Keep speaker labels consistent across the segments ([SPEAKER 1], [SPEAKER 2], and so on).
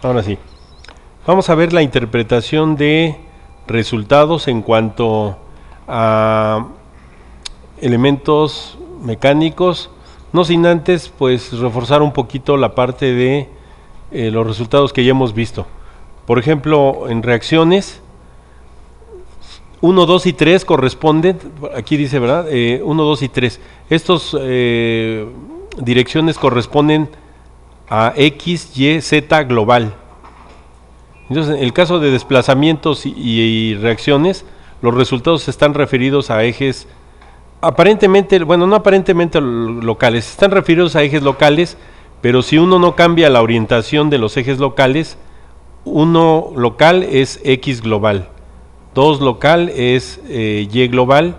[SPEAKER 1] Ahora sí, vamos a ver la interpretación de resultados en cuanto a elementos mecánicos, no sin antes pues reforzar un poquito la parte de los resultados que ya hemos visto. Por ejemplo, en reacciones 1, 2 y 3 corresponden, aquí dice, ¿verdad? 1, 2 y 3. Estos direcciones corresponden a X, Y, Z global. Entonces, en el caso de desplazamientos y reacciones, los resultados están referidos a ejes aparentemente, bueno, no aparentemente locales, están referidos a ejes locales, pero si uno no cambia la orientación de los ejes locales, uno local es X global, 2 local es Y global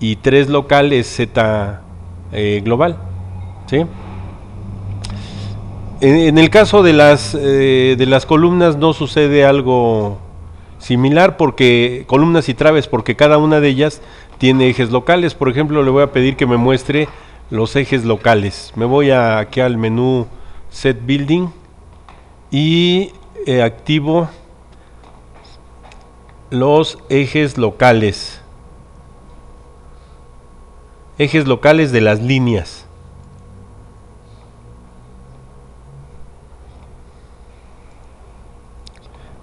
[SPEAKER 1] y 3 local es Z global, ¿sí? En el caso de las columnas no sucede algo similar, porque columnas y traves, porque cada una de ellas tiene ejes locales. Por ejemplo, le voy a pedir que me muestre los ejes locales. Me voy aquí al menú Set Building y activo los ejes locales de las líneas.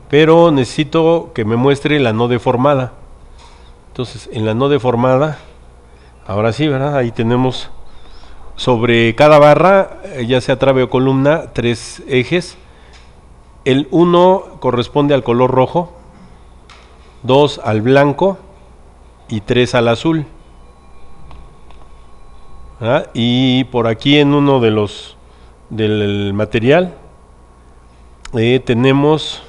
[SPEAKER 1] Pero necesito que me muestre la no deformada. Entonces, en la no deformada, ahora sí, ¿verdad? Ahí tenemos sobre cada barra, ya sea trave o columna, 3 ejes. El 1 corresponde al color rojo, 2 al blanco y 3 al azul, ¿verdad? Y por aquí en uno de los del material tenemos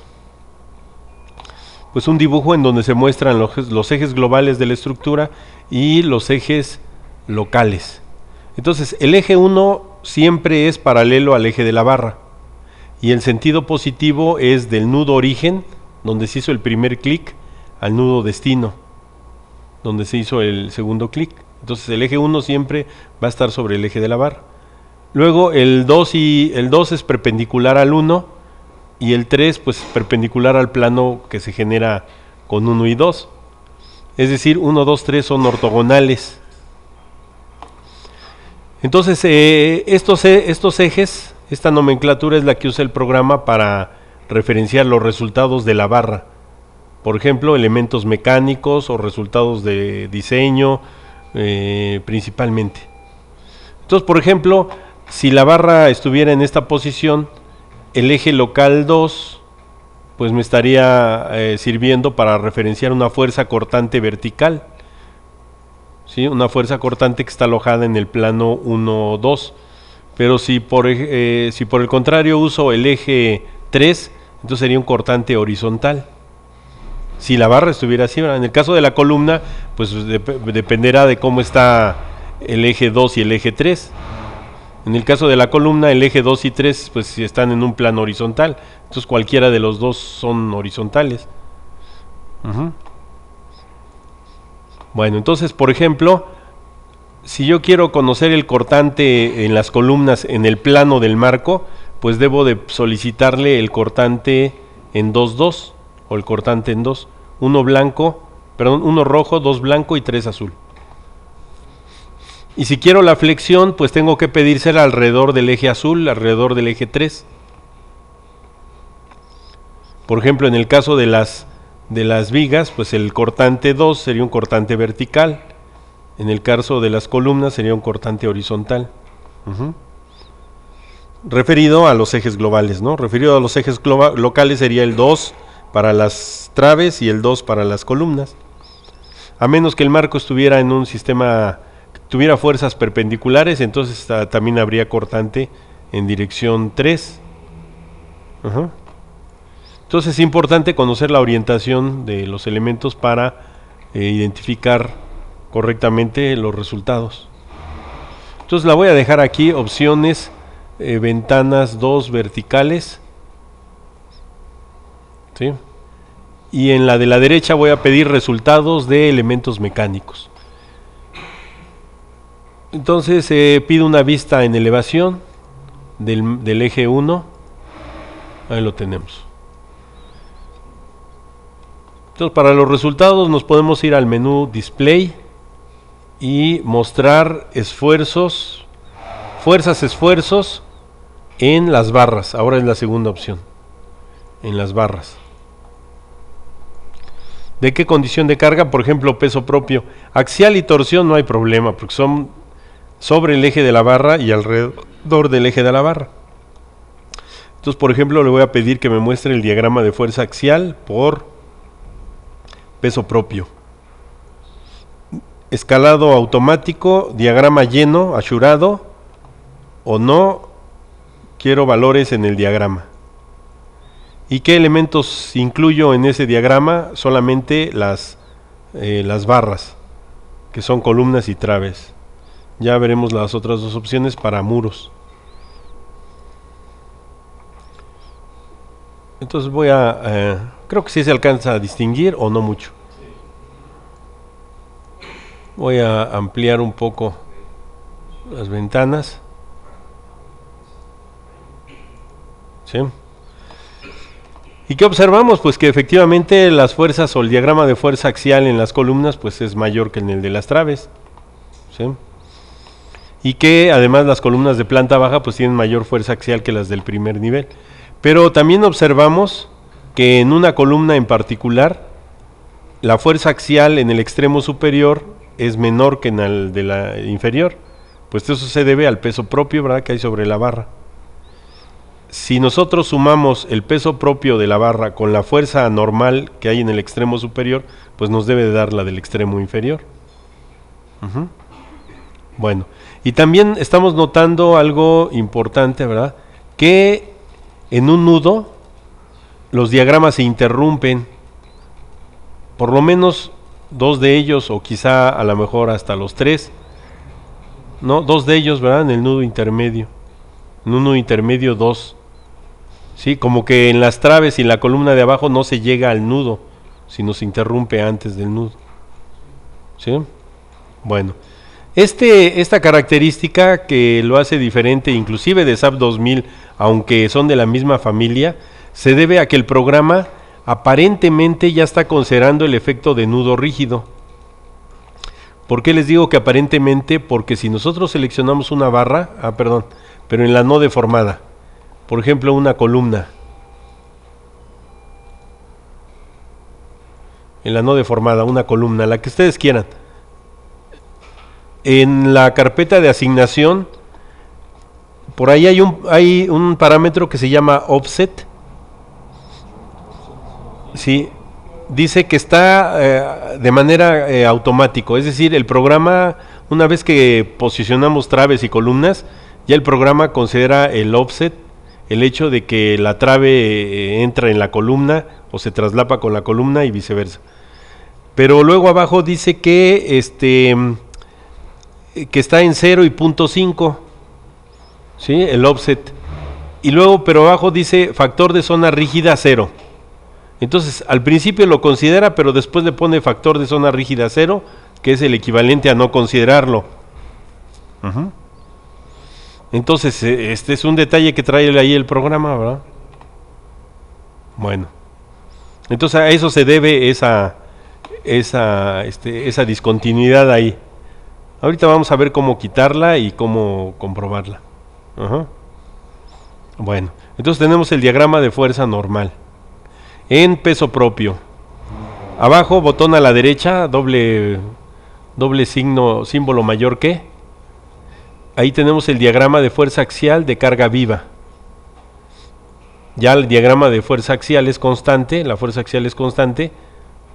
[SPEAKER 1] pues un dibujo en donde se muestran los ejes globales de la estructura y los ejes locales. Entonces, el eje 1 siempre es paralelo al eje de la barra, y el sentido positivo es del nudo origen, donde se hizo el primer clic, al nudo destino, donde se hizo el segundo clic. Entonces, el eje 1 siempre va a estar sobre el eje de la barra. Luego, el 2 es perpendicular al 1, y el 3 pues perpendicular al plano que se genera con 1 y 2. Es decir, 1, 2, 3 son ortogonales. Entonces, estos ejes, esta nomenclatura es la que usa el programa para referenciar los resultados de la barra. Por ejemplo, elementos mecánicos o resultados de diseño, principalmente. Entonces, por ejemplo, si la barra estuviera en esta posición, el eje local 2 pues me estaría sirviendo para referenciar una fuerza cortante vertical, ¿sí? Una fuerza cortante que está alojada en el plano 1, 2. Pero si por el contrario uso el eje 3, entonces sería un cortante horizontal. Si la barra estuviera así, ¿verdad? En el caso de la columna, pues dependerá de cómo está el eje 2 y el eje 3. En el caso de la columna, el eje 2 y 3 pues están en un plano horizontal. Entonces cualquiera de los dos son horizontales. Bueno, entonces, por ejemplo, si yo quiero conocer el cortante en las columnas en el plano del marco, pues debo de solicitarle el cortante en 2, 2, o el cortante en 2. Uno rojo, 2 blanco y 3 azul. Y si quiero la flexión, pues tengo que pedírsela alrededor del eje azul, alrededor del eje 3. Por ejemplo, en el caso de las vigas, pues el cortante 2 sería un cortante vertical. En el caso de las columnas sería un cortante horizontal. Referido a los ejes globales, ¿no? Referido a los ejes locales sería el 2 para las traves y el 2 para las columnas. A menos que el marco estuviera en un sistema tuviera fuerzas perpendiculares, entonces también habría cortante en dirección 3. Entonces es importante conocer la orientación de los elementos para identificar correctamente los resultados. Entonces la voy a dejar aquí, opciones, ventanas 2 verticales, ¿sí? Y en la de la derecha voy a pedir resultados de elementos mecánicos. Entonces pido una vista en elevación del eje 1 Ahí lo tenemos. Entonces, para los resultados nos podemos ir al menú Display y mostrar esfuerzos en las barras. Ahora es la segunda opción, en las barras. ¿De qué condición de carga? Por ejemplo, peso propio. Axial y torsión no hay problema, porque son sobre el eje de la barra y alrededor del eje de la barra. Entonces, por ejemplo, le voy a pedir que me muestre el diagrama de fuerza axial por peso propio. Escalado automático, diagrama lleno, asurado o no, quiero valores en el diagrama. ¿Y qué elementos incluyo en ese diagrama? Solamente las barras, que son columnas y traves. Ya veremos las otras dos opciones para muros. Entonces voy a... creo que sí se alcanza a distinguir o no mucho. Voy a ampliar un poco las ventanas. ¿Sí? ¿Y qué observamos? Pues que efectivamente las fuerzas o el diagrama de fuerza axial en las columnas pues es mayor que en el de las traves. ¿Sí? Y que además las columnas de planta baja pues tienen mayor fuerza axial que las del primer nivel. Pero también observamos que en una columna en particular la fuerza axial en el extremo superior es menor que en el de la inferior. Pues eso se debe al peso propio, ¿verdad?, que hay sobre la barra. Si nosotros sumamos el peso propio de la barra con la fuerza normal que hay en el extremo superior, pues nos debe de dar la del extremo inferior. Bueno, y también estamos notando algo importante, ¿verdad?, que en un nudo los diagramas se interrumpen, por lo menos dos de ellos, o quizá a lo mejor hasta los tres, no, dos de ellos, ¿verdad?, en el nudo intermedio. En un nudo intermedio dos. Sí, como que en las traves y en la columna de abajo no se llega al nudo, sino se interrumpe antes del nudo. ¿Sí? Bueno, esta característica que lo hace diferente inclusive de SAP 2000, aunque son de la misma familia, se debe a que el programa aparentemente ya está considerando el efecto de nudo rígido. ¿Por qué les digo que aparentemente? Porque si nosotros seleccionamos una barra, pero en la no deformada, por ejemplo una columna, en la no deformada, una columna, la que ustedes quieran, en la carpeta de asignación, por ahí hay un parámetro que se llama offset. Sí, dice que está de manera automático, es decir, el programa, una vez que posicionamos traves y columnas, ya el programa considera el offset, el hecho de que la trave entra en la columna o se traslapa con la columna y viceversa. Pero luego abajo dice que está en 0 y 0.5, ¿sí?, el offset. Y luego, pero abajo dice factor de zona rígida 0. Entonces, al principio lo considera, pero después le pone factor de zona rígida 0, que es el equivalente a no considerarlo. Entonces, este es un detalle que trae ahí el programa, ¿verdad? Bueno, entonces a eso se debe esa discontinuidad ahí. Ahorita vamos a ver cómo quitarla y cómo comprobarla. Bueno, entonces tenemos el diagrama de fuerza normal en peso propio. Abajo, botón a la derecha, doble símbolo mayor que. Ahí tenemos el diagrama de fuerza axial de carga viva. Ya el diagrama de fuerza axial es constante, la fuerza axial es constante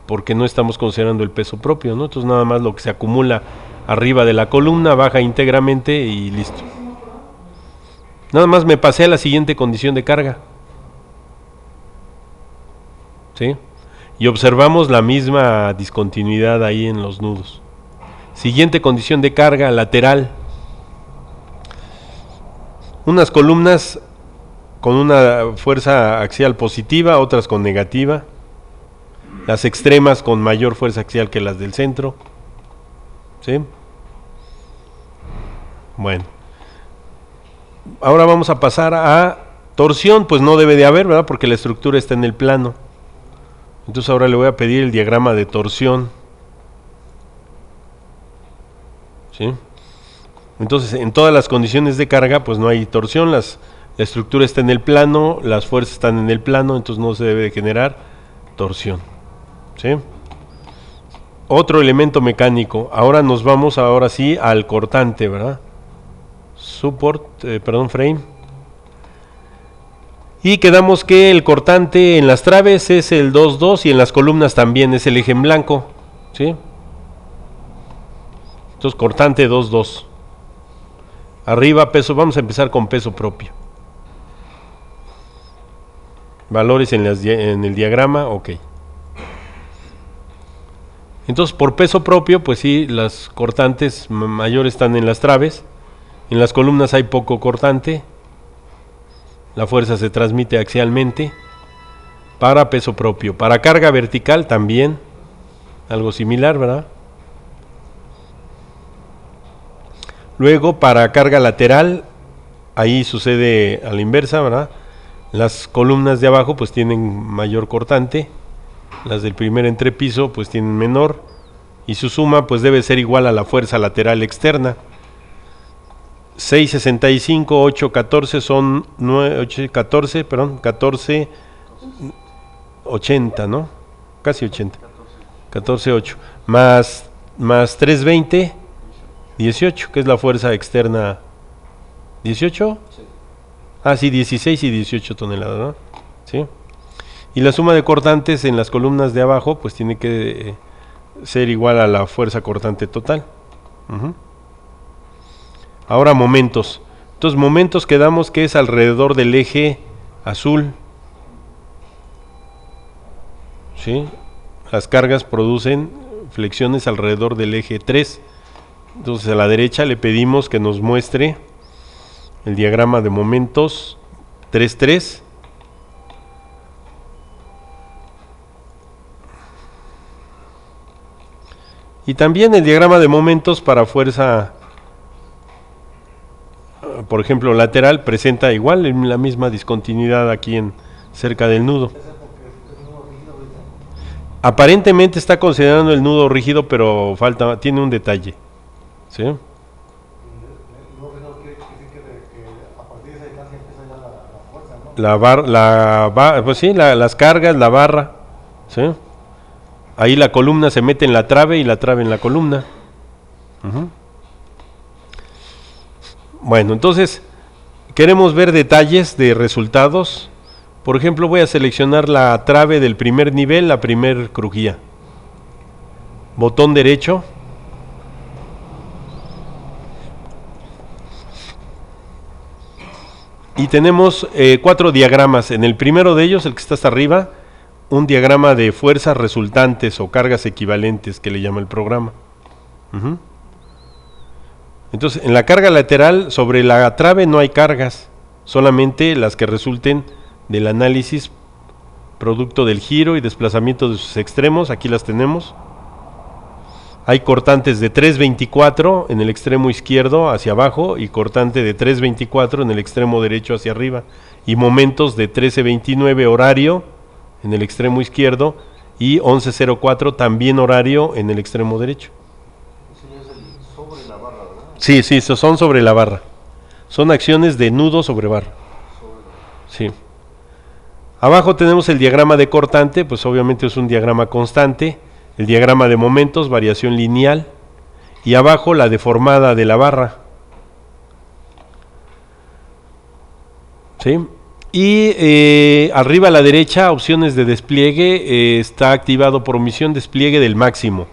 [SPEAKER 1] porque no estamos considerando el peso propio, ¿no? Entonces nada más lo que se acumula arriba de la columna baja íntegramente y listo. Nada más me pasé a la siguiente condición de carga. ¿Sí? Y observamos la misma discontinuidad ahí en los nudos. Siguiente condición de carga lateral. Unas columnas con una fuerza axial positiva, otras con negativa. Las extremas con mayor fuerza axial que las del centro. ¿Sí? Bueno. Ahora vamos a pasar a Torsión, pues no debe de haber, ¿verdad? Porque la estructura está en el plano. Entonces ahora le voy a pedir el diagrama de torsión. ¿Sí? Entonces, en todas las condiciones de carga, pues no hay torsión, la estructura está en el plano, las fuerzas están en el plano, entonces no se debe de generar torsión. ¿Sí? Otro elemento mecánico. Ahora nos vamos ahora sí al cortante, ¿verdad? Frame. Y quedamos que el cortante en las traves es el 2,2 y en las columnas también es el eje en blanco. ¿Sí? Entonces cortante 2,2. Arriba peso, vamos a empezar con peso propio. Valores en el diagrama, ok. Entonces por peso propio, pues sí, las cortantes mayores están en las traves. En las columnas hay poco cortante. La fuerza se transmite axialmente. Para peso propio. Para carga vertical también. Algo similar, ¿verdad? Luego para carga lateral, ahí sucede a la inversa, ¿verdad? Las columnas de abajo pues tienen mayor cortante. Las del primer entrepiso pues tienen menor. Y su suma pues debe ser igual a la fuerza lateral externa. 6,65, 8,14 son 14,80, ¿no? Casi 80. 14,8. Más 3,20, 18, que es la fuerza externa. ¿18? Sí. Ah, sí, 16 y 18 toneladas, ¿no? Sí. Y la suma de cortantes en las columnas de abajo pues tiene que ser igual a la fuerza cortante total. Ahora momentos. Entonces momentos quedamos que es alrededor del eje azul. ¿Sí? Las cargas producen flexiones alrededor del eje 3. Entonces a la derecha le pedimos que nos muestre el diagrama de momentos 3,3. Y también el diagrama de momentos para fuerza, por ejemplo, lateral, presenta igual la misma discontinuidad aquí cerca del nudo. Aparentemente está considerando el nudo rígido, pero tiene un detalle. ¿Sí? Pues sí, las cargas, la barra. ¿Sí? Ahí la columna se mete en la trave y la trave en la columna. Bueno, entonces queremos ver detalles de resultados. Por ejemplo, voy a seleccionar la trave del primer nivel, la primer crujía. Botón derecho. Y tenemos 4 diagramas. En el primero de ellos, el que está hasta arriba, un diagrama de fuerzas resultantes o cargas equivalentes que le llama el programa. Entonces, en la carga lateral, sobre la trave no hay cargas, solamente las que resulten del análisis producto del giro y desplazamiento de sus extremos. Aquí las tenemos. Hay cortantes de 3,24 en el extremo izquierdo hacia abajo y cortante de 3,24 en el extremo derecho hacia arriba, y momentos de 13,29 horario en el extremo izquierdo y 11,04 también horario en el extremo derecho. Sobre la barra, ¿verdad? Sí, son sobre la barra. Son acciones de nudo sobre barra. Sí. Abajo tenemos el diagrama de cortante, pues obviamente es un diagrama constante. El diagrama de momentos, variación lineal. Y abajo la deformada de la barra. ¿Sí? Y arriba a la derecha, opciones de despliegue, está activado por omisión despliegue del máximo.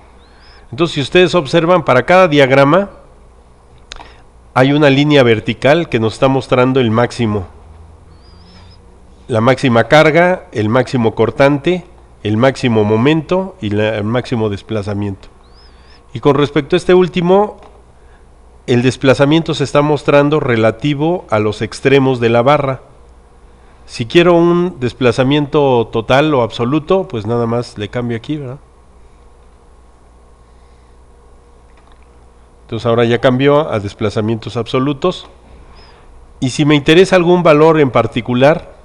[SPEAKER 1] Entonces, si ustedes observan, para cada diagrama hay una línea vertical que nos está mostrando el máximo. La máxima carga, el máximo cortante, el máximo momento y el máximo desplazamiento. Y con respecto a este último, el desplazamiento se está mostrando relativo a los extremos de la barra. Si quiero un desplazamiento total o absoluto, pues nada más le cambio aquí, ¿verdad? Entonces ahora ya cambió a desplazamientos absolutos. Y si me interesa algún valor en particular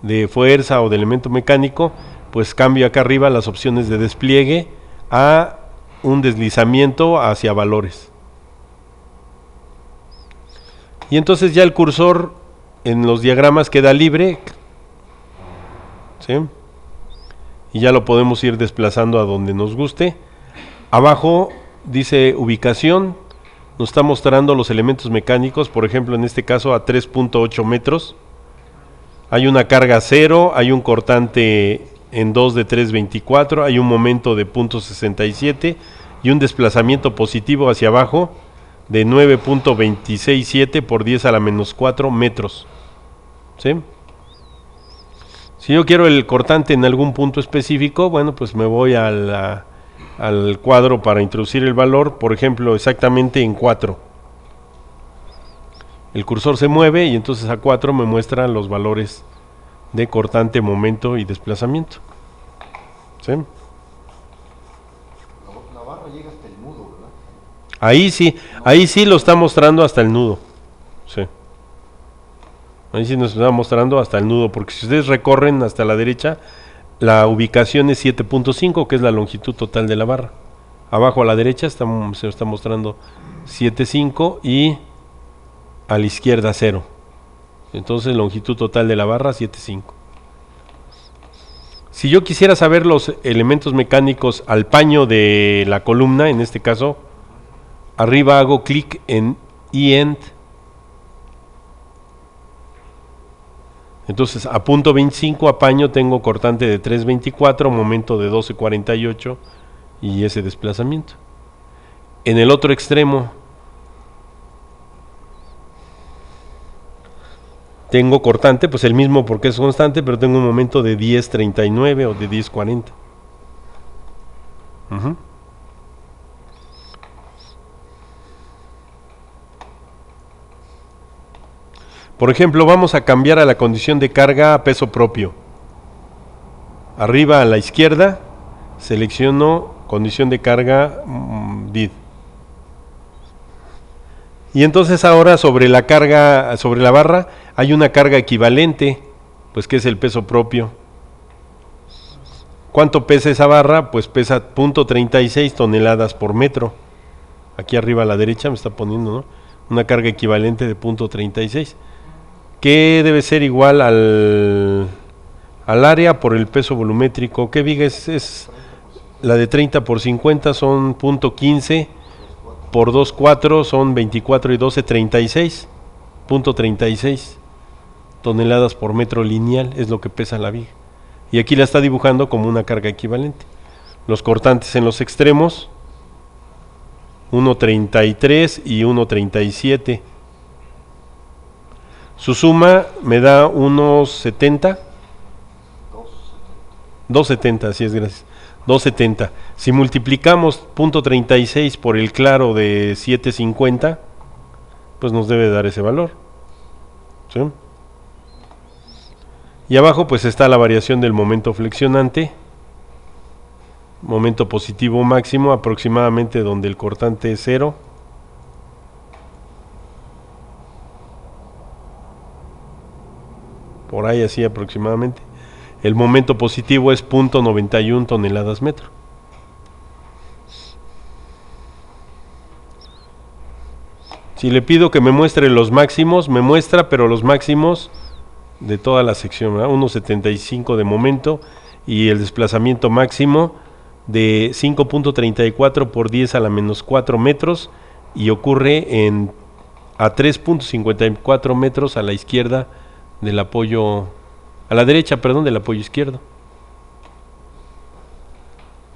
[SPEAKER 1] de fuerza o de elemento mecánico, pues cambio acá arriba las opciones de despliegue a un deslizamiento hacia valores. Y entonces ya el cursor en los diagramas queda libre, ¿sí? Y ya lo podemos ir desplazando a donde nos guste. Abajo dice ubicación, nos está mostrando los elementos mecánicos, por ejemplo en este caso a 3.8 metros. Hay una carga 0, hay un cortante en 2 de 3.24, hay un momento de 0.67 y un desplazamiento positivo hacia abajo de 9.267 por 10 a la menos 4 metros. ¿Sí? Si yo quiero el cortante en algún punto específico, bueno, pues me voy al cuadro para introducir el valor, por ejemplo, exactamente en 4. El cursor se mueve y entonces a 4 me muestra los valores de cortante, momento y desplazamiento. ¿Sí?
[SPEAKER 2] La barra llega hasta el nudo, ¿verdad?
[SPEAKER 1] Ahí sí lo está mostrando hasta el nudo. Sí. Ahí sí nos está mostrando hasta el nudo, porque si ustedes recorren hasta la derecha, la ubicación es 7.5, que es la longitud total de la barra. Abajo a la derecha se está mostrando 7.5 y a la izquierda 0. Entonces longitud total de la barra 7.5. Si yo quisiera saber los elementos mecánicos al paño de la columna, en este caso, arriba hago clic en END. Entonces a punto 25 a paño tengo cortante de 3.24, momento de 12.48 y ese desplazamiento. En el otro extremo tengo cortante, pues el mismo porque es constante, pero tengo un momento de 10.39 o de 10.40. Por ejemplo, vamos a cambiar a la condición de carga a peso propio. Arriba a la izquierda selecciono condición de carga DID. Y entonces ahora sobre la carga, sobre la barra, hay una carga equivalente, pues que es el peso propio. ¿Cuánto pesa esa barra? Pues pesa 0.36 toneladas por metro. Aquí arriba a la derecha me está poniendo, ¿no?, una carga equivalente de 0.36, que debe ser igual al área por el peso volumétrico. ¿Qué viga es la de 30 por 50? Son 0.15 por 2.4 son 24 y 12, 36. 0.36 toneladas por metro lineal es lo que pesa la viga. Y aquí la está dibujando como una carga equivalente. Los cortantes en los extremos, 1.33 y 1.37. Su suma me da unos 70. 270, así es, gracias. 270. Si multiplicamos 0.36 por el claro de 750, pues nos debe dar ese valor. ¿Sí? Y abajo pues está la variación del momento flexionante. Momento positivo máximo aproximadamente donde el cortante es 0. Por ahí así aproximadamente. El momento positivo es 0.91 toneladas metro. Si le pido que me muestre los máximos, me muestra, pero los máximos de toda la sección, ¿verdad? 1.75 de momento y el desplazamiento máximo de 5.34 por 10 a la menos 4 metros y ocurre a 3.54 metros a la izquierda del apoyo, a la derecha, perdón, del apoyo izquierdo.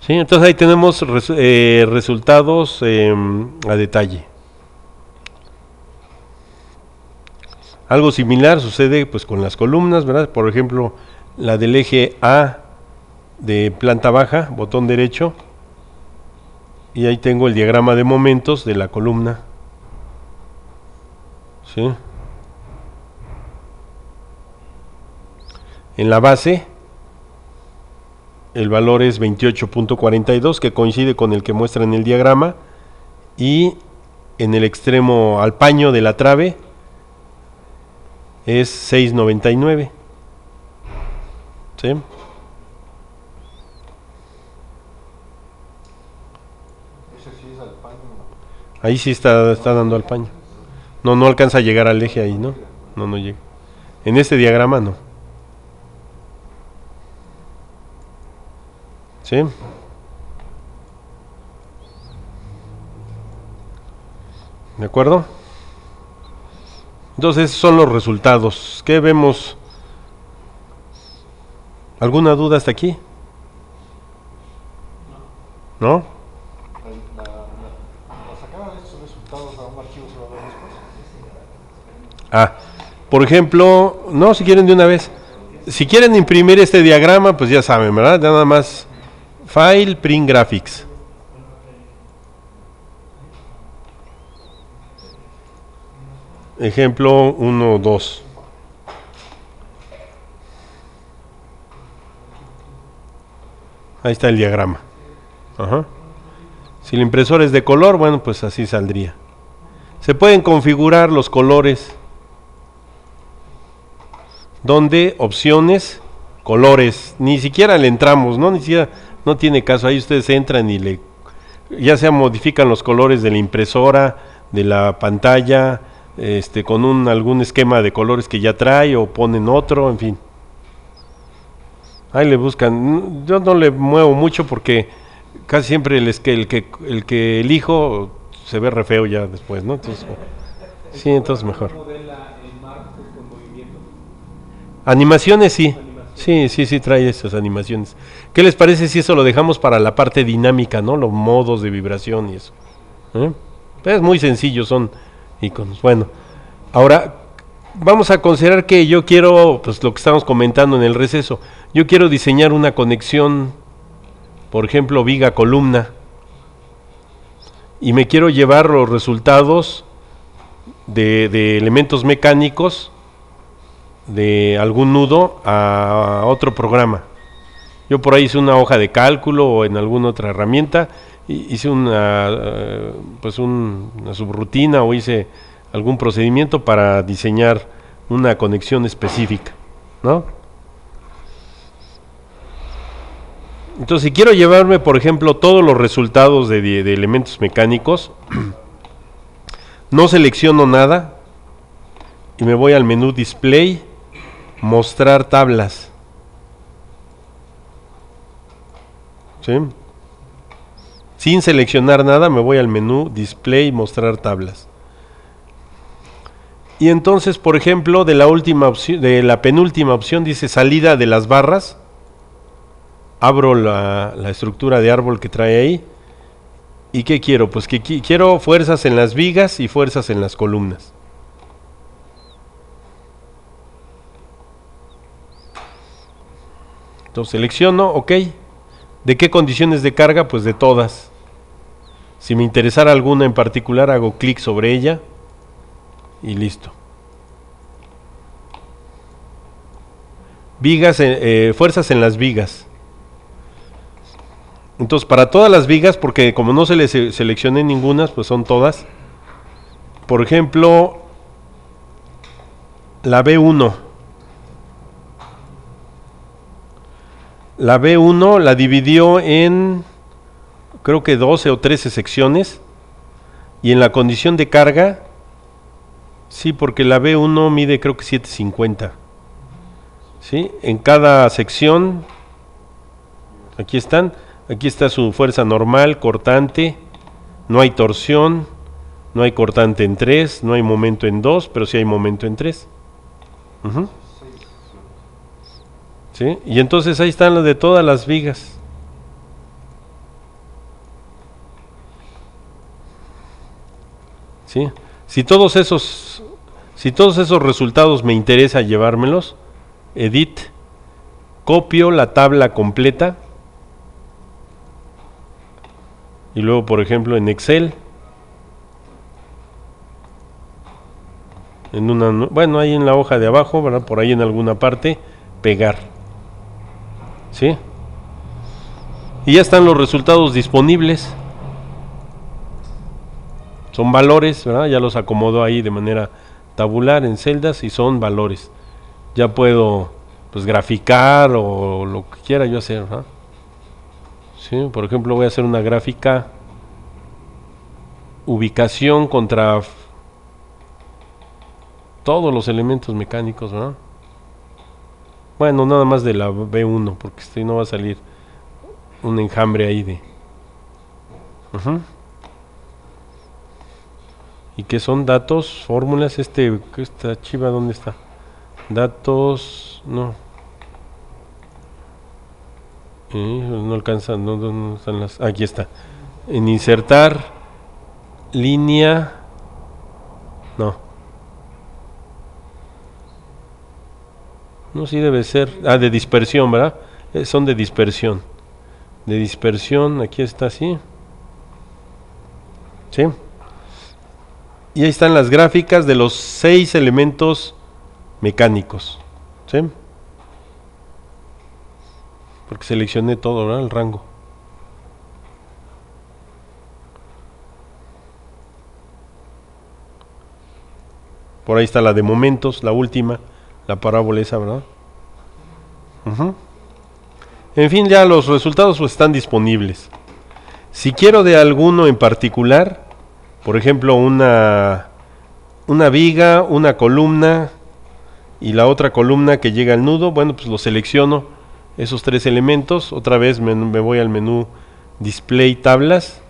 [SPEAKER 1] Sí, entonces ahí tenemos resultados a detalle. Algo similar sucede pues con las columnas, ¿verdad? Por ejemplo, la del eje A de planta baja, botón derecho, y ahí tengo el diagrama de momentos de la columna. ¿Sí? En la base el valor es 28.42, que coincide con el que muestra en el diagrama, y en el extremo al paño de la trave es 6.99. ¿Sí?
[SPEAKER 2] Ese sí es al paño.
[SPEAKER 1] Ahí sí está dando al paño. No alcanza a llegar al eje ahí, ¿no? No llega. En este diagrama no. ¿Sí? ¿De acuerdo? Entonces, esos son los resultados. ¿Qué vemos? ¿Alguna duda hasta aquí? ¿No?
[SPEAKER 2] La sacada de estos resultados a un archivo se va a ver después.
[SPEAKER 1] Ah, por ejemplo, no, si quieren de una vez. Si quieren imprimir este diagrama, pues ya saben, ¿verdad? Nada más File, Print Graphics. Ejemplo 1, 2. Ahí está el diagrama. Ajá. Si la impresora es de color, bueno, pues así saldría. Se pueden configurar los colores. Donde opciones, colores, ni siquiera le entramos, ¿no? Ni siquiera, no tiene caso. Ahí ustedes entran y ya sea modifican los colores de la impresora, de la pantalla, con algún esquema de colores que ya trae o ponen otro, en fin. Ahí le buscan. Yo no le muevo mucho porque casi siempre el que elijo se ve re feo ya después, ¿no? Entonces, sí, entonces mejor. Animaciones sí. Sí, trae esas animaciones. ¿Qué les parece si eso lo dejamos para la parte dinámica, ¿no? Los modos de vibración y eso. Es muy sencillo, son iconos. Bueno, ahora vamos a considerar que yo quiero, pues lo que estamos comentando en el receso, yo quiero diseñar una conexión, por ejemplo, viga-columna, y me quiero llevar los resultados de elementos mecánicos de algún nudo a otro programa. Yo por ahí hice una hoja de cálculo o en alguna otra herramienta, hice una subrutina o hice algún procedimiento para diseñar una conexión específica, ¿no? Entonces, si quiero llevarme, por ejemplo, todos los resultados de elementos mecánicos, no selecciono nada y me voy al menú Display, Mostrar tablas. ¿Sí? Sin seleccionar nada, me voy al menú Display, Mostrar tablas. Y entonces, por ejemplo, de la penúltima opción dice salida de las barras. Abro la estructura de árbol que trae ahí. ¿Y qué quiero? Pues que quiero fuerzas en las vigas y fuerzas en las columnas. Entonces selecciono, ok. ¿De qué condiciones de carga? Pues de todas. Si me interesara alguna en particular, hago clic sobre ella y listo. Vigas, fuerzas en las vigas. Entonces, para todas las vigas, porque como no se le seleccioné ninguna, pues son todas. Por ejemplo, la B1. La B1 la dividió en, creo que 12 o 13 secciones. Y en la condición de carga, sí, porque la B1 mide creo que 750. ¿Sí? En cada sección, aquí está su fuerza normal, cortante, no hay torsión, no hay cortante en 3, no hay momento en 2, pero sí hay momento en 3. ¿Sí? Y entonces ahí están las de todas las vigas. ¿Sí? Si todos esos resultados me interesa llevármelos, edit, copio la tabla completa y luego, por ejemplo, en Excel, ahí en la hoja de abajo, ¿verdad? Por ahí en alguna parte, pegar. ¿Sí? Y ya están los resultados disponibles. Son valores, ¿verdad? Ya los acomodo ahí de manera tabular en celdas y son valores. Ya puedo pues graficar o lo que quiera yo hacer, ¿no? Sí, por ejemplo, voy a hacer una gráfica ubicación contra todos los elementos mecánicos, ¿no? Bueno, nada más de la B1, porque si no va a salir un enjambre ahí de... ¿Y qué son datos? Fórmulas, esta chiva, ¿dónde está? Datos, no. No alcanza, no están las... Aquí está. En insertar, línea, no. No, sí debe ser. De dispersión, ¿verdad? Son de dispersión. De dispersión, aquí está así. ¿Sí? Y ahí están las gráficas de los 6 elementos mecánicos. ¿Sí? Porque seleccioné todo, ¿verdad? El rango. Por ahí está la de momentos, la última, la parábola esa, ¿verdad? En fin, ya los resultados pues están disponibles. Si quiero de alguno en particular, por ejemplo, una viga, una columna y la otra columna que llega al nudo, bueno, pues lo selecciono, esos 3 elementos. Otra vez me voy al menú Display Tablas.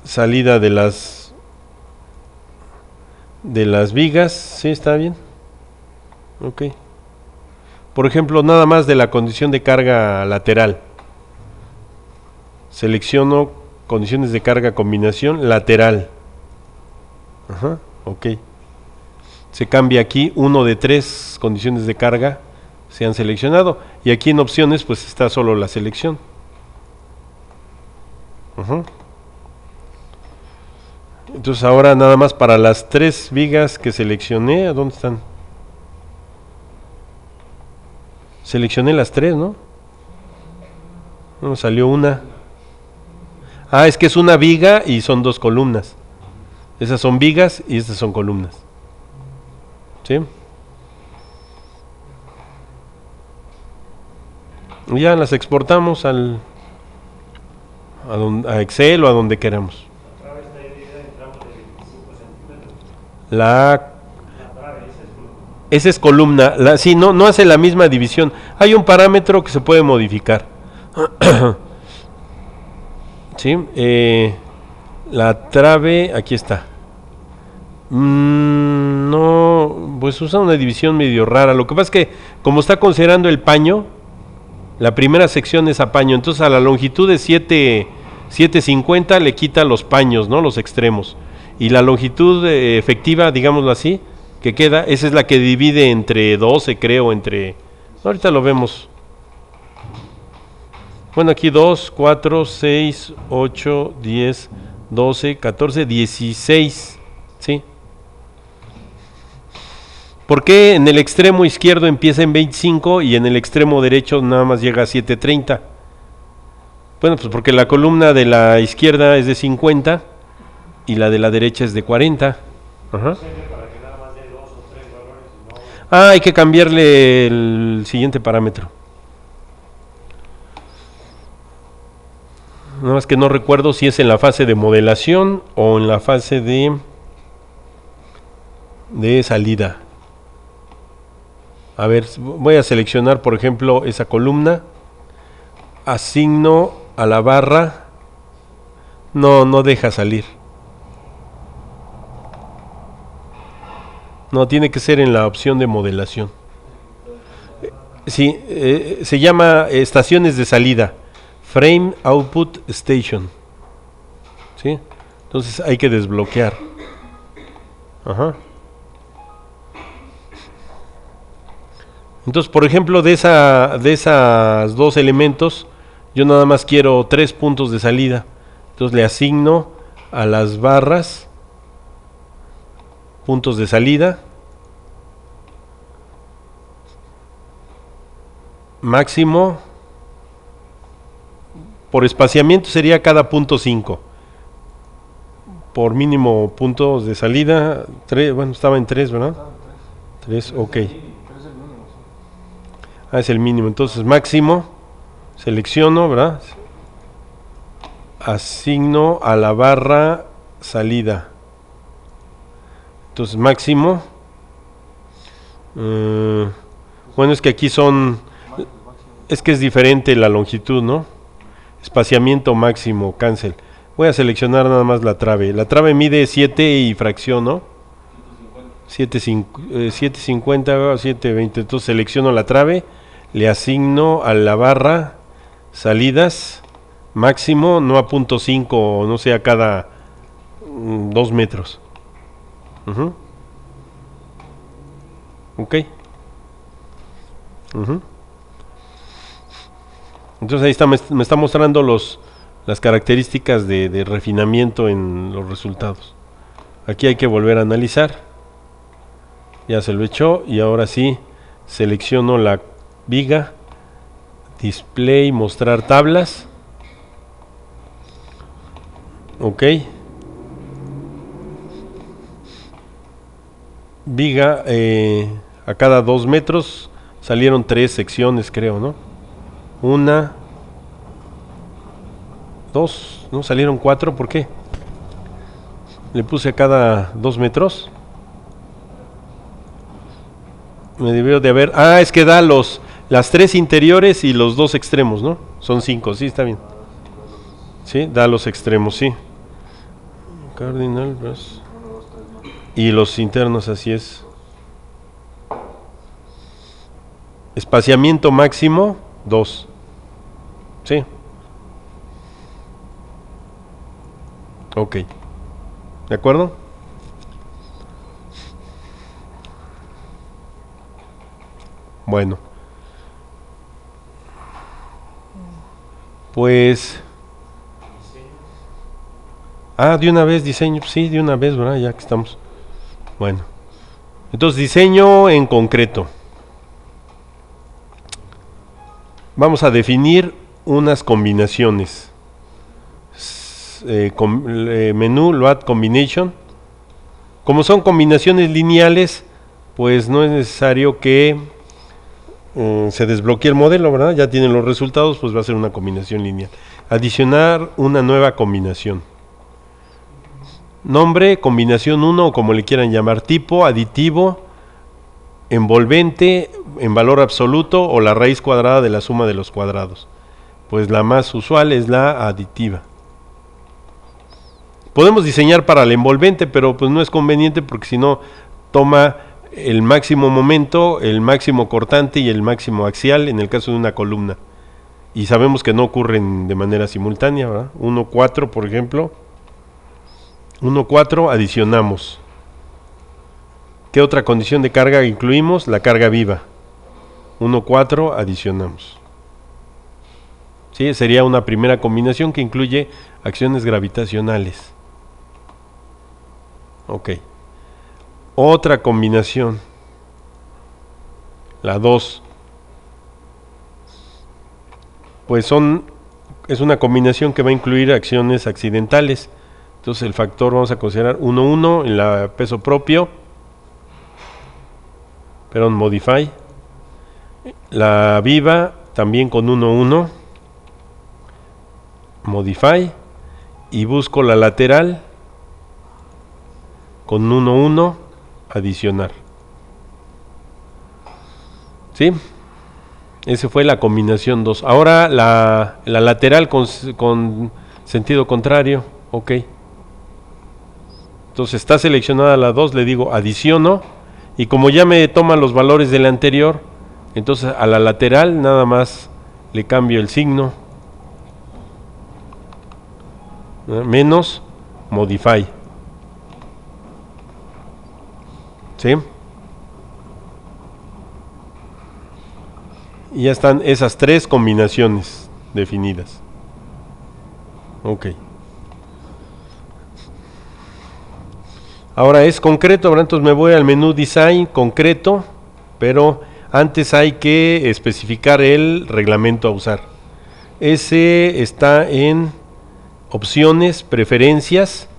[SPEAKER 1] Salida de las vigas, ¿sí está bien? Ok. Por ejemplo, nada más de la condición de carga lateral. Selecciono condiciones de carga combinación lateral. Ok. Se cambia aquí, 1 de 3 condiciones de carga se han seleccionado. Y aquí en opciones pues está solo la selección. Entonces ahora nada más para las 3 vigas que seleccioné, ¿a dónde están? Seleccioné las 3, ¿no? No, salió una. Es que es una viga y son 2 columnas. Esas son vigas y estas son columnas. ¿Sí? Y ya las exportamos a Excel o a donde queramos. Esa es columna. Sí, no hace la misma división. Hay un parámetro que se puede modificar. ¿Sí? La trave, aquí está. No, pues usa una división medio rara. Lo que pasa es que como está considerando el paño, la primera sección es a paño. Entonces a la longitud de 750 le quita los paños, ¿no? Los extremos. Y la longitud efectiva, digámoslo así, que queda, esa es la que divide entre 12, creo, ahorita lo vemos. Bueno, aquí 2, 4, 6, 8, 10, 12, 14, 16, ¿sí? ¿Por qué en el extremo izquierdo empieza en 25 y en el extremo derecho nada más llega a 730? Bueno, pues porque la columna de la izquierda es de 50 y la de la derecha es de 40. Hay que cambiarle el siguiente parámetro. Nada más que no recuerdo si es en la fase de modelación o en la fase de salida. A ver, voy a seleccionar por ejemplo esa columna, asigno a la barra, no deja salir. No, tiene que ser en la opción de modelación. Sí, se llama estaciones de salida, Frame Output Station. ¿Sí? Entonces hay que desbloquear. Entonces, por ejemplo, de esas 2 elementos, yo nada más quiero 3 puntos de salida. Entonces le asigno a las barras puntos de salida. Máximo. Por espaciamiento sería cada punto 5. por mínimo puntos de salida, bueno, estaba en 3, ¿verdad? 3, ok.
[SPEAKER 2] Pero es el mínimo, sí.
[SPEAKER 1] Ah, es el mínimo. Entonces, máximo, selecciono, ¿verdad? Asigno a la barra salida. Entonces, máximo. Bueno, es que aquí son... Es que es diferente la longitud, ¿no? Espaciamiento máximo, cancel. Voy a seleccionar nada más la trave. La trave mide 7 y fracción, ¿no? 750 o 720. Entonces selecciono la trave, le asigno a la barra salidas máximo, no a .5 o no sé, a cada 2 metros. Ok. Entonces ahí está, me está mostrando las características de refinamiento en los resultados. Aquí hay que volver a analizar. Ya se lo echó y ahora sí selecciono la viga, display, mostrar tablas. Ok. Viga, a cada 2 metros salieron 3 secciones, creo, ¿no? 1, 2, ¿no? Salieron 4, ¿por qué? Le puse a cada 2 metros. Me debió de haber... Ah, es que da las 3 interiores y los 2 extremos, ¿no? Son 5, sí, está bien. Sí, da los extremos, sí. Cardinal, pues. Y los internos, así es. Espaciamiento máximo, 2. Sí. Ok. ¿De acuerdo? Bueno. Pues... Ah, de una vez diseño, sí, de una vez, ¿verdad? Ya que estamos. Bueno. Entonces, diseño en concreto. Vamos a definir unas combinaciones. Menú, load combination. Como son combinaciones lineales, pues no es necesario que se desbloquee el modelo, ¿verdad? Ya tienen los resultados, pues va a ser una combinación lineal. Adicionar una nueva combinación. Nombre, combinación 1 o como le quieran llamar, tipo, aditivo, envolvente, en valor absoluto o la raíz cuadrada de la suma de los cuadrados. Pues la más usual es la aditiva. Podemos diseñar para el envolvente, pero pues no es conveniente porque si no toma el máximo momento, el máximo cortante y el máximo axial en el caso de una columna. Y sabemos que no ocurren de manera simultánea, ¿verdad? 1, 4, por ejemplo. 1, 4, adicionamos. ¿Qué otra condición de carga incluimos? La carga viva. 1, 4, adicionamos. ¿Sí? Sería una primera combinación que incluye acciones gravitacionales. Ok. Otra combinación. La 2. Pues es una combinación que va a incluir acciones accidentales. Entonces el factor vamos a considerar 1, 1 en la peso propio. Perdón, modify. La viva también con 1, 1. Modify. Y busco la lateral con 1, 1. Adicionar. ¿Sí? Esa fue la combinación 2. Ahora la lateral con sentido contrario. Ok. Entonces está seleccionada la 2, le digo adiciono. Y como ya me toma los valores de la anterior, entonces a la lateral nada más le cambio el signo. Menos modify. ¿Sí? Y ya están esas 3 combinaciones definidas. Ok. Ahora es concreto, ¿verdad? Entonces me voy al menú Design, concreto, pero antes hay que especificar el reglamento a usar. Ese está en opciones, preferencias,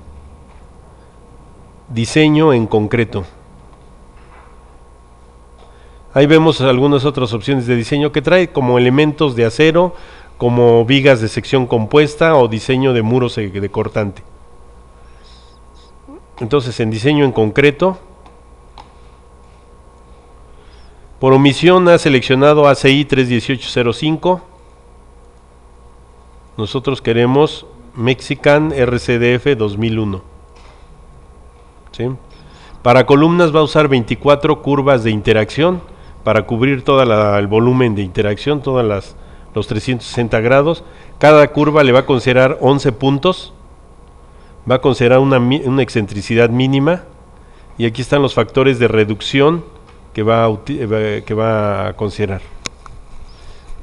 [SPEAKER 1] diseño en concreto. Ahí vemos algunas otras opciones de diseño que trae, como elementos de acero, como vigas de sección compuesta o diseño de muros de cortante. Entonces, en diseño en concreto, por omisión ha seleccionado ACI 31805. Nosotros queremos Mexican RCDF 2001. ¿Sí? Para columnas va a usar 24 curvas de interacción para cubrir todo el volumen de interacción, los 360 grados. Cada curva le va a considerar 11 puntos, va a considerar una excentricidad mínima, y aquí están los factores de reducción que va a considerar.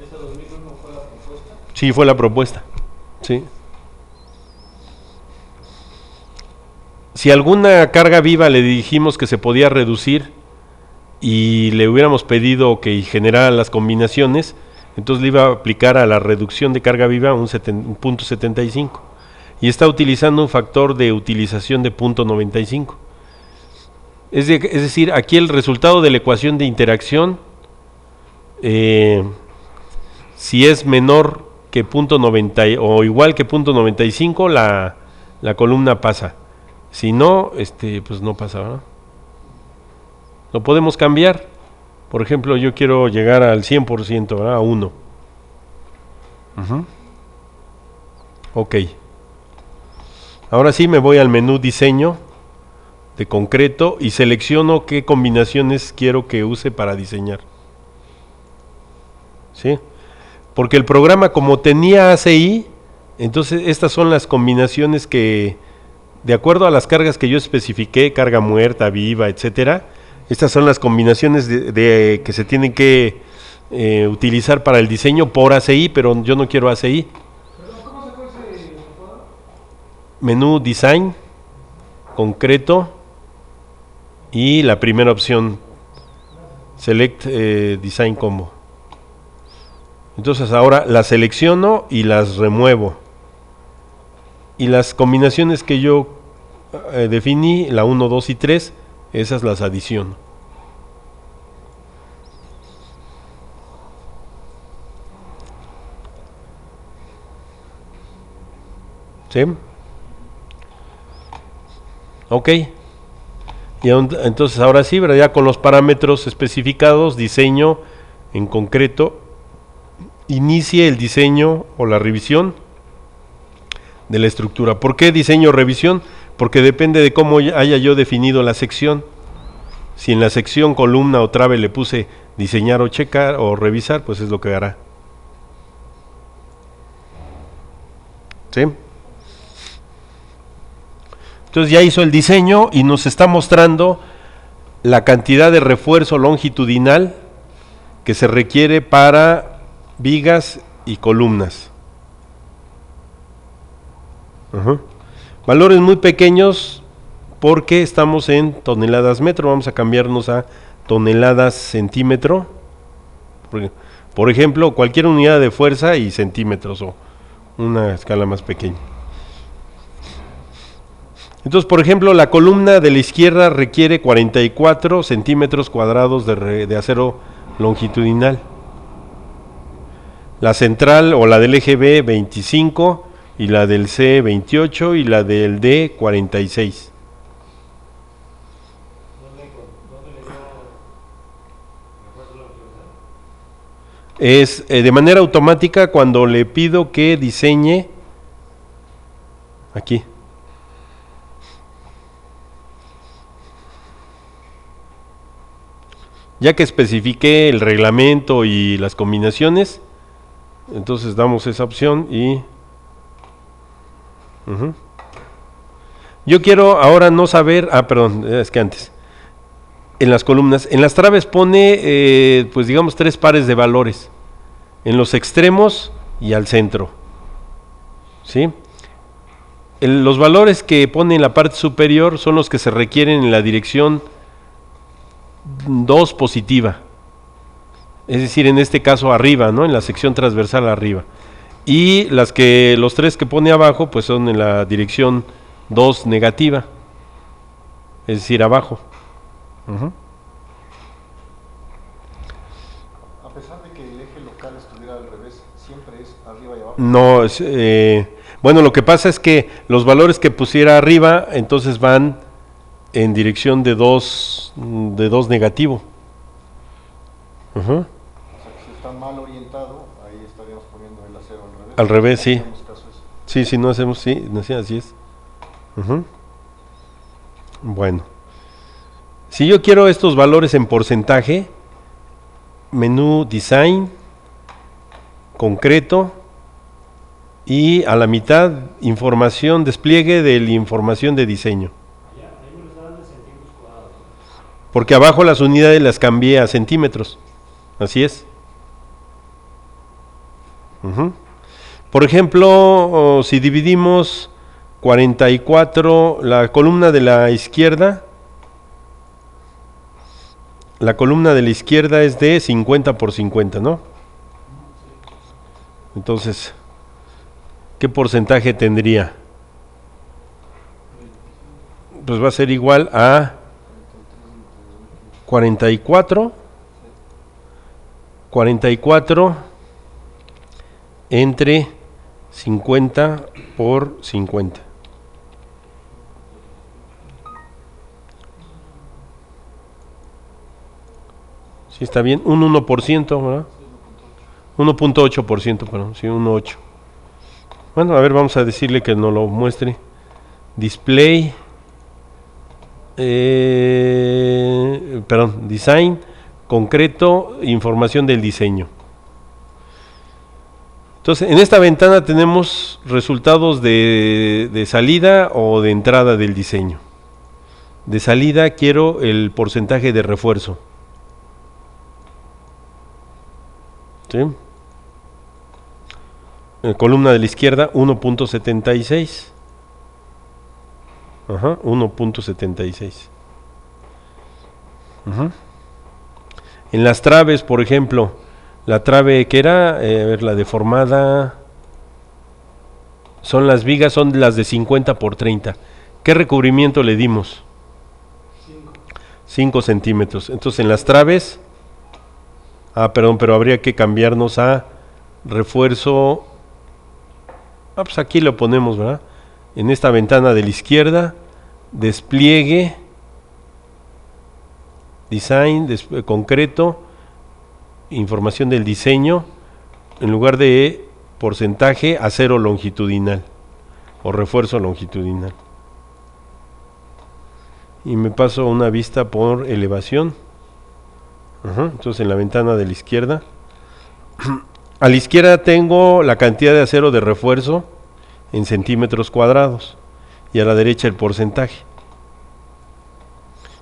[SPEAKER 2] ¿Esa 2001 fue la propuesta?
[SPEAKER 1] Sí, fue la propuesta. Sí. Si alguna carga viva le dijimos que se podía reducir y le hubiéramos pedido que generara las combinaciones, entonces le iba a aplicar a la reducción de carga viva un punto 75, y está utilizando un factor de utilización de punto 95. Es decir, aquí el resultado de la ecuación de interacción, si es menor que punto 90 o igual que punto 95, la columna pasa. Si no, pues no pasa, ¿verdad? Lo podemos cambiar. Por ejemplo, yo quiero llegar al 100%, ¿verdad? A 1. Ok. Ahora sí me voy al menú diseño de concreto y selecciono qué combinaciones quiero que use para diseñar. ¿Sí? Porque el programa, como tenía ACI, entonces estas son las combinaciones que, de acuerdo a las cargas que yo especifiqué, carga muerta, viva, etcétera, estas son las combinaciones que se tienen que utilizar para el diseño por ACI, pero yo no quiero ACI.
[SPEAKER 2] ¿Cómo se fue ese menú?
[SPEAKER 1] Menú Design, concreto, y la primera opción, Select Design Combo. Entonces ahora las selecciono y las remuevo. Y las combinaciones que yo definí, la 1, 2 y 3, esas las adiciono. ¿Sí? Ok. Y entonces ahora sí, ¿verdad? Ya con los parámetros especificados, diseño en concreto, inicie el diseño o la revisión de la estructura. ¿Por qué diseño o revisión? Porque depende de cómo haya yo definido la sección. Si en la sección columna o trave le puse diseñar o checar o revisar, pues es lo que hará. ¿Sí? Entonces ya hizo el diseño y nos está mostrando la cantidad de refuerzo longitudinal que se requiere para vigas y columnas. Valores muy pequeños porque estamos en toneladas metro. Vamos a cambiarnos a toneladas centímetro. Por ejemplo, cualquier unidad de fuerza y centímetros o una escala más pequeña. Entonces, por ejemplo, la columna de la izquierda requiere 44 centímetros cuadrados de acero longitudinal. La central o la del eje B 25, y la del C 28 y la del D 46. Es de manera automática cuando le pido que diseñe aquí. Ya que especifiqué el reglamento y las combinaciones, entonces damos esa opción y yo quiero ahora no saber, perdón, es que antes, en las columnas, en las traves pone, pues digamos 3 pares de valores, en los extremos y al centro, ¿sí? Los valores que pone en la parte superior son los que se requieren en la dirección 2 positiva, es decir, en este caso arriba, ¿no? En la sección transversal arriba. Y los 3 que pone abajo pues son en la dirección 2 negativa. es decir, abajo. Ujú.
[SPEAKER 3] A pesar de que el eje local estuviera al revés, siempre es arriba y abajo.
[SPEAKER 1] No, bueno, lo que pasa es que los valores que pusiera arriba, entonces van en dirección de 2 negativo. Ujú.
[SPEAKER 3] O sea, que si está mal orientado, ahí estaríamos poniendo el acero al revés.
[SPEAKER 1] Al revés, sí.
[SPEAKER 3] No hacemos caso a eso.
[SPEAKER 1] Sí, sí, no hacemos, sí, no, sí, así es. Ujú. Bueno, si yo quiero estos valores en porcentaje, menú Design, concreto, y a la mitad, información, despliegue de la información de diseño.
[SPEAKER 2] Allá, ahí me los daban de centímetros cuadrados.
[SPEAKER 1] Porque abajo las unidades las cambié a centímetros. Así es. Ujú. Por ejemplo, si dividimos 44, la columna de la izquierda es de 50 por 50, ¿no? Entonces, ¿qué porcentaje tendría? Pues va a ser igual a 44 entre 50 por 50. Sí, está bien, un 1%, ¿verdad? 1.8%, perdón, sí, 1.8. Bueno, a ver, vamos a decirle que nos lo muestre. Display, design, concreto, información del diseño. Entonces, en esta ventana tenemos resultados de salida o de entrada del diseño. De salida quiero el porcentaje de refuerzo. ¿Sí? En columna de la izquierda, 1.76. Ajá, 1.76. En las traves, por ejemplo, la trave que era, a ver, la deformada, las vigas son las de 50 por 30. ¿Qué recubrimiento le dimos? 5 centímetros. Entonces en las traves, perdón, pero habría que cambiarnos a refuerzo. Pues aquí lo ponemos, ¿verdad? En esta ventana de la izquierda, despliegue, design, concreto, información del diseño, en lugar de porcentaje, acero longitudinal o refuerzo longitudinal. Y me paso una vista por elevación. Entonces en la ventana de la izquierda, a la izquierda tengo la cantidad de acero de refuerzo en centímetros cuadrados y a la derecha el porcentaje.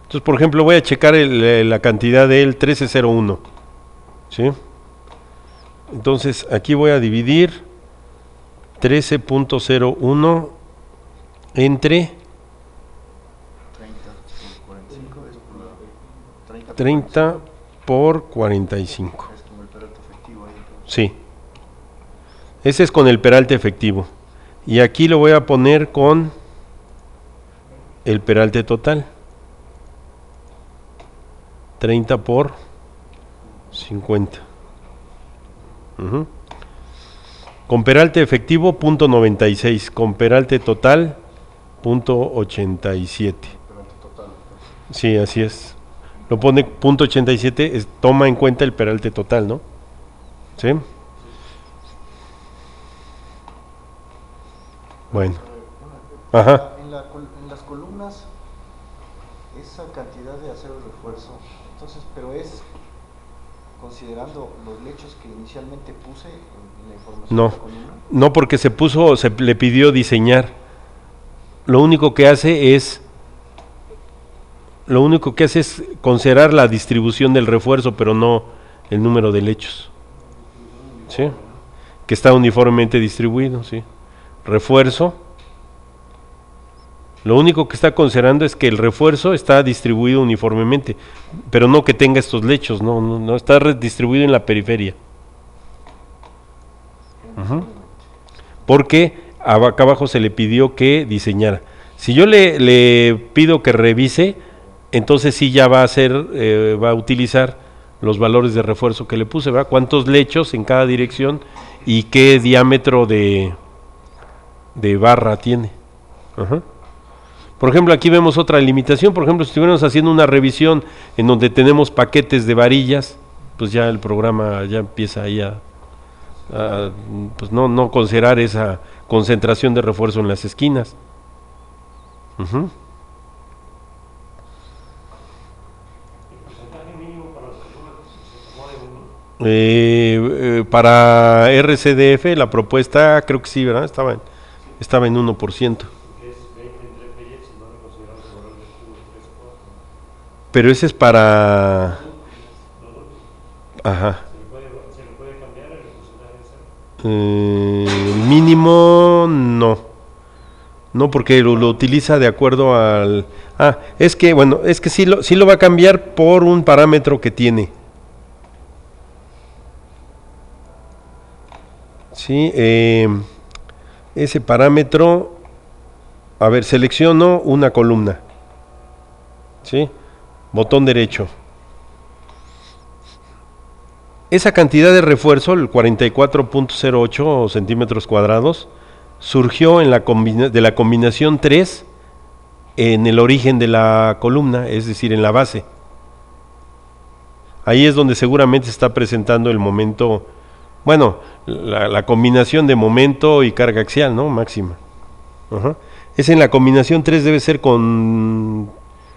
[SPEAKER 1] Entonces, por ejemplo, voy a checar la cantidad del 1301. ¿Sí? Entonces, aquí voy a dividir 13.01 entre 30 por 45.
[SPEAKER 3] Es como el peralte efectivo ahí.
[SPEAKER 1] Sí. Ese es con el peralte efectivo. Y aquí lo voy a poner con el peralte total. 30 por 50. Con peralte efectivo, .96. Con peralte total, .87.
[SPEAKER 3] Peralte total.
[SPEAKER 1] Sí, así es. Lo pone .87, toma en cuenta el peralte total, ¿no? ¿Sí? Bueno. Ajá.
[SPEAKER 3] En las columnas, esa cantidad de acero de refuerzo, entonces, pero es considerando los lechos que inicialmente puse en la información
[SPEAKER 1] No,
[SPEAKER 3] de la columna.
[SPEAKER 1] no, porque se le pidió diseñar. Lo único que hace es considerar la distribución del refuerzo, pero no el número de lechos. ¿Sí? Que está uniformemente distribuido, ¿sí? Refuerzo. Lo único que está considerando es que el refuerzo está distribuido uniformemente, pero no que tenga estos lechos, no está distribuido en la periferia. Porque acá abajo se le pidió que diseñara. Si yo le pido que revise, entonces sí ya va a hacer, va a utilizar los valores de refuerzo que le puse, ¿verdad? Cuántos lechos en cada dirección y qué diámetro de barra tiene. Ajá. Por ejemplo, aquí vemos otra limitación. Por ejemplo, si estuviéramos haciendo una revisión en donde tenemos paquetes de varillas, pues ya el programa ya empieza ahí pues no considerar esa concentración de refuerzo en las esquinas. Uh-huh. Para RCDF la propuesta creo que sí, ¿verdad? Estaba en 1%. Pero ese es para... Ajá. El mínimo no. No, porque lo utiliza de acuerdo al... es que, bueno, es que sí lo va a cambiar por un parámetro que tiene. Sí, ese parámetro... A ver, selecciono una columna. ¿Sí? Botón derecho. Esa cantidad de refuerzo, el 44.08 centímetros cuadrados, surgió de la combinación 3 en el origen de la columna, es decir, en la base. Ahí es donde seguramente se está presentando el momento, bueno, la combinación de momento y carga axial, ¿no? Máxima. Ajá. Es en la combinación 3, debe ser con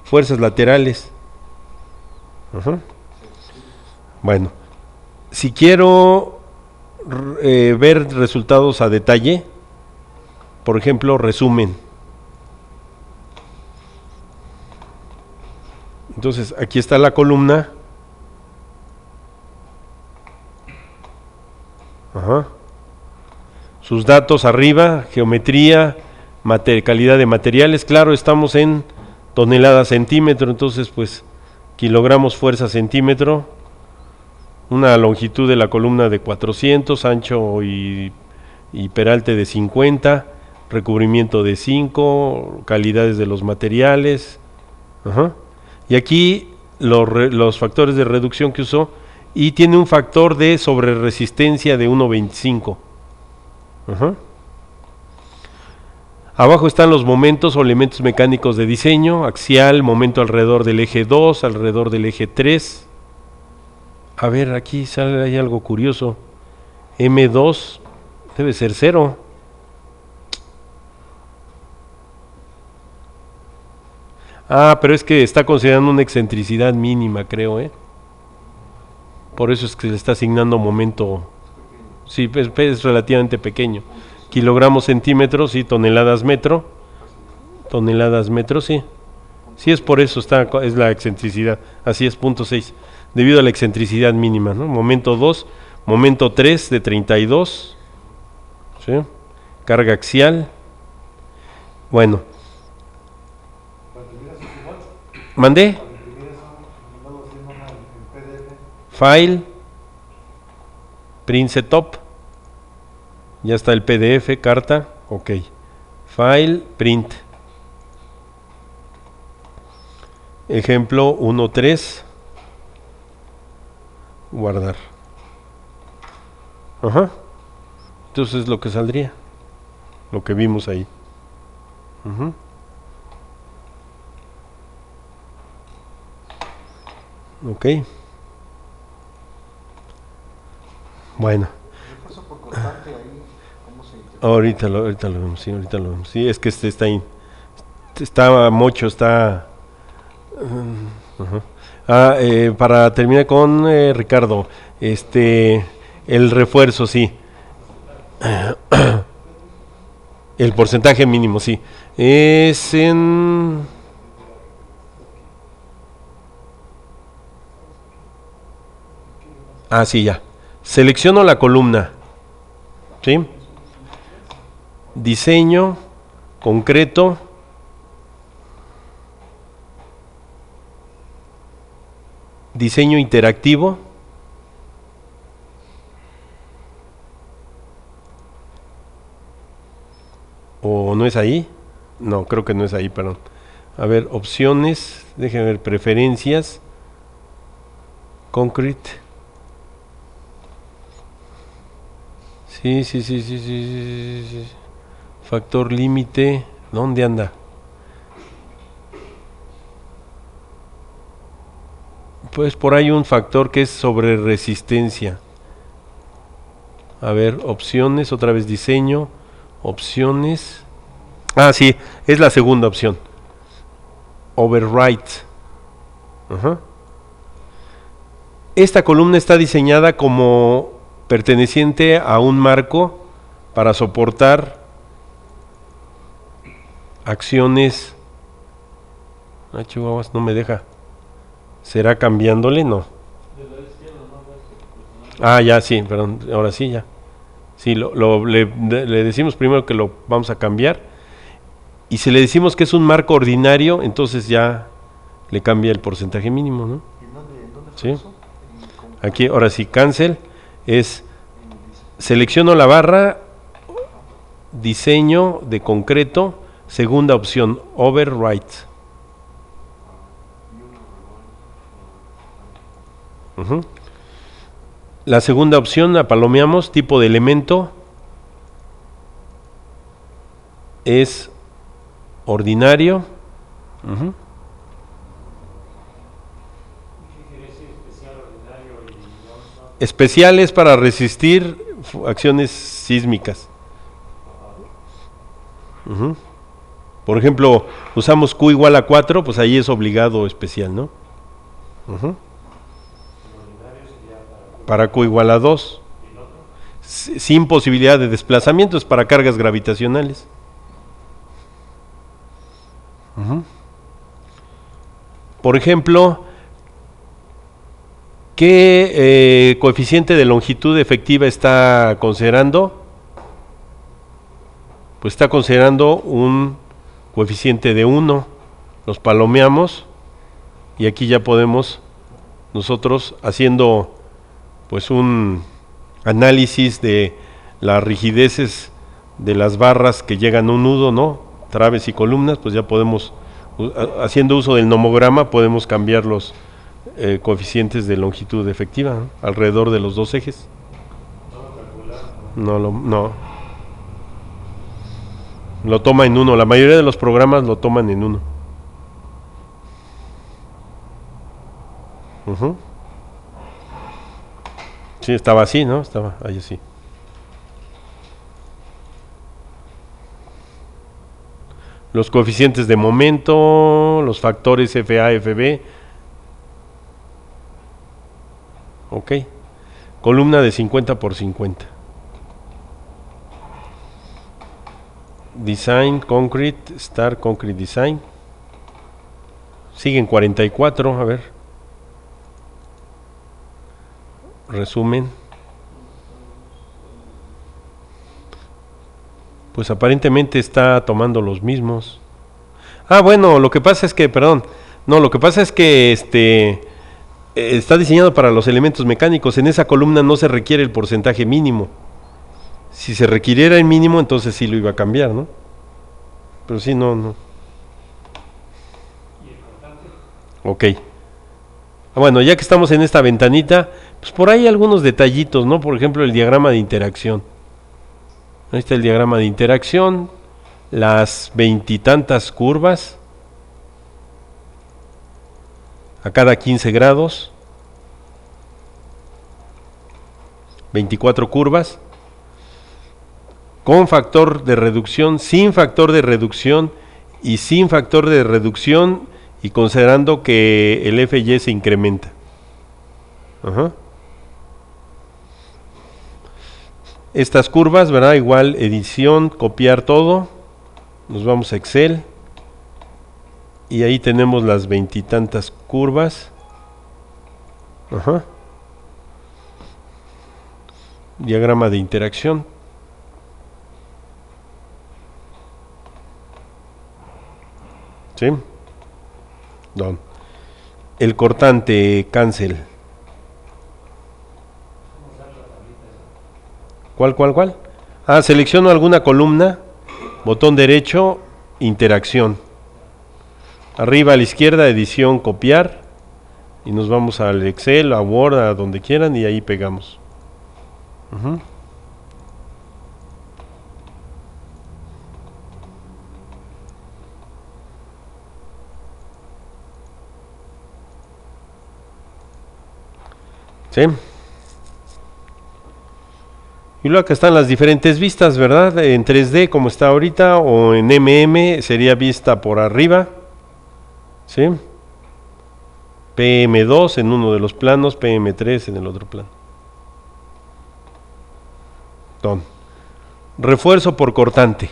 [SPEAKER 1] fuerzas laterales. Ajá. Bueno, si quiero ver resultados a detalle, por ejemplo, resumen. Entonces, aquí está la columna. Ajá. Sus datos arriba, geometría, calidad de materiales. Claro, estamos en toneladas centímetro, entonces pues kilogramos fuerza centímetro. Una longitud de la columna de 400, ancho y peralte de 50, recubrimiento de 5, calidades de los materiales. Ajá. Y aquí los factores de reducción que usó, y tiene un factor de sobreresistencia de 1.25. Ajá. Abajo están los momentos o elementos mecánicos de diseño: axial, momento alrededor del eje 2, alrededor del eje 3. A ver, aquí hay algo curioso. M2 debe ser 0. Pero es que está considerando una excentricidad mínima, creo, ¿eh? Por eso es que le está asignando momento. Sí, es relativamente pequeño. Kilogramos centímetros y toneladas metro. Toneladas metro, sí. Sí, es por eso, es la excentricidad. Así es, 0.6. Debido a la excentricidad mínima, ¿no? Momento 2, momento 3 de 32. ¿Sí? Carga axial. Bueno. ¿Mandé? File. Print setup. Ya está el PDF, carta. Ok. File, print. Ejemplo 1.3. Guardar. Ajá. Entonces es lo que saldría. Lo que vimos ahí. Uh-huh. Ok. Bueno. Ahorita lo vemos, sí, ahorita lo vemos. Sí, es que está ahí. Está mocho, está... Uh-huh. Para terminar con Ricardo, el refuerzo, sí. El porcentaje mínimo, sí. Es en... sí, ya. Selecciono la columna. ¿Sí? Diseño, concreto. Diseño interactivo. ¿O no es ahí? No, creo que no es ahí, perdón. A ver, opciones, déjenme ver, preferencias, concrete. Sí. Factor límite, ¿dónde anda? Pues por ahí un factor que es sobre resistencia. A ver, opciones, otra vez diseño, opciones. Ah, sí, es la segunda opción. Overwrite. Ajá. Esta columna está diseñada como perteneciente a un marco para soportar acciones. Ah, chihuahuas, no me deja. ¿Será cambiándole? No. Ah, ya, sí, perdón, ahora sí, ya. Sí, le decimos primero que lo vamos a cambiar. Y si le decimos que es un marco ordinario, entonces ya le cambia el porcentaje mínimo, ¿no?
[SPEAKER 3] ¿En dónde fue
[SPEAKER 1] Sí.
[SPEAKER 3] eso?
[SPEAKER 1] Aquí, ahora sí, cancel es selecciono la barra, diseño de concreto, segunda opción, overwrite. Ujú. La segunda opción la palomeamos, tipo de elemento es ordinario. Ujú. Especial es para resistir acciones sísmicas. Ujú. Por ejemplo, usamos Q igual a 4, pues ahí es obligado especial, ¿no? Ujú. Para Q igual a 2. Sin posibilidad de desplazamiento, es para cargas gravitacionales. Ujú. Por ejemplo, ¿qué coeficiente de longitud efectiva está considerando? Pues está considerando un coeficiente de 1. Los palomeamos y aquí ya podemos nosotros, haciendo pues un análisis de las rigideces de las barras que llegan a un nudo, ¿no? Traves y columnas, pues ya podemos, haciendo uso del nomograma, podemos cambiar los coeficientes de longitud efectiva, ¿no? Alrededor de los dos ejes. No. Lo toma en uno. La mayoría de los programas lo toman en uno. Uh-huh. Sí, estaba así, ¿no? Estaba ahí así. Los coeficientes de momento, los factores FA, FB. Ok. Columna de 50 por 50. Design, Concrete, Start Concrete Design. Siguen 44, a ver. Resumen. Pues aparentemente está tomando los mismos. Ah, bueno, lo que pasa es que, perdón. No, lo que pasa es que está diseñado para los elementos mecánicos. En esa columna no se requiere el porcentaje mínimo. Si se requiriera el mínimo, entonces sí lo iba a cambiar, ¿no? Pero sí, no. Ok. Bueno, ya que estamos en esta ventanita, pues por ahí algunos detallitos, ¿no? Por ejemplo, el diagrama de interacción. Ahí está el diagrama de interacción, las veintitantas curvas a cada 15 grados, 24 curvas, con factor de reducción, sin factor de reducción y sin factor de reducción, y considerando que el FY se incrementa. Ajá. Estas curvas, ¿verdad? Igual edición, copiar todo. Nos vamos a Excel. Y ahí tenemos las veintitantas curvas. Ajá. Diagrama de interacción. ¿Sí? Don. El cortante, cancel. ¿Cuál? Ah, selecciono alguna columna, botón derecho, interacción. Arriba a la izquierda, edición, copiar, y nos vamos al Excel, a Word, a donde quieran, y ahí pegamos. Uh-huh. ¿Sí? Y luego acá están las diferentes vistas, ¿verdad? En 3D como está ahorita, o en MM sería vista por arriba, ¿sí? PM2 en uno de los planos, PM3 en el otro plano. Entonces, refuerzo por cortante.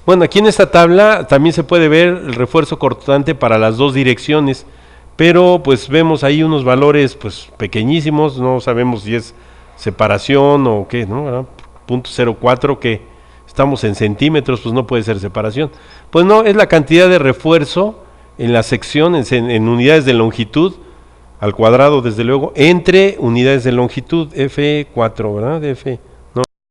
[SPEAKER 1] Bueno, aquí en esta tabla también se puede ver el refuerzo cortante para las dos direcciones, pero pues vemos ahí unos valores pues pequeñísimos, no sabemos si es separación o qué, ¿no? 0.04, que estamos en centímetros, pues no puede ser separación. Pues no, es la cantidad de refuerzo en la sección, en unidades de longitud, al cuadrado desde luego, entre unidades de longitud, F4, ¿verdad? F